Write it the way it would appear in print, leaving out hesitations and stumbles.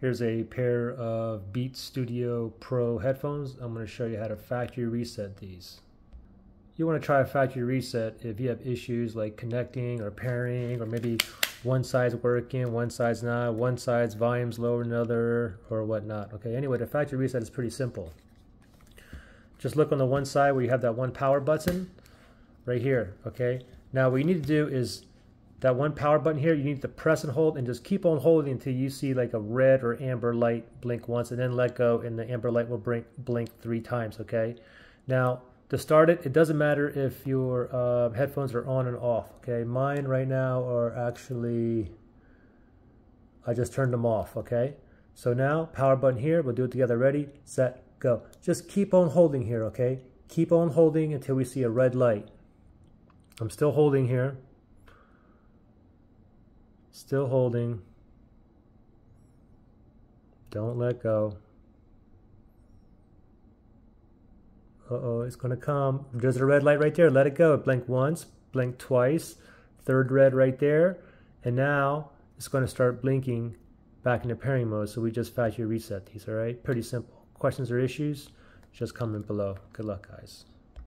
Here's a pair of Beats Studio Pro headphones. I'm going to show you how to factory reset these. You want to try a factory reset if you have issues like connecting or pairing, or maybe one side's working, one side's not, one side's volume's lower than another, or whatnot. Okay, anyway, the factory reset is pretty simple. Just look on the one side where you have that one power button right here. Okay, now what you need to do is that one power button here, you need to press and hold and just keep on holding until you see like a red or amber light blink once, and then let go and the amber light will blink 3 times. Okay, now to start it, it doesn't matter if your headphones are on and off. Okay, mine right now are actually, I just turned them off. Okay, so now power button here, we'll do it together. Ready, set, go. Just keep on holding here. Okay, keep on holding until we see a red light. I'm still holding here. Still holding. Don't let go. Uh-oh, it's going to come. There's a red light right there. Let it go. Blink once, blink twice, third red right there. And now it's going to start blinking back into pairing mode. So we just factory reset these, all right? Pretty simple. Questions or issues? Just comment below. Good luck, guys.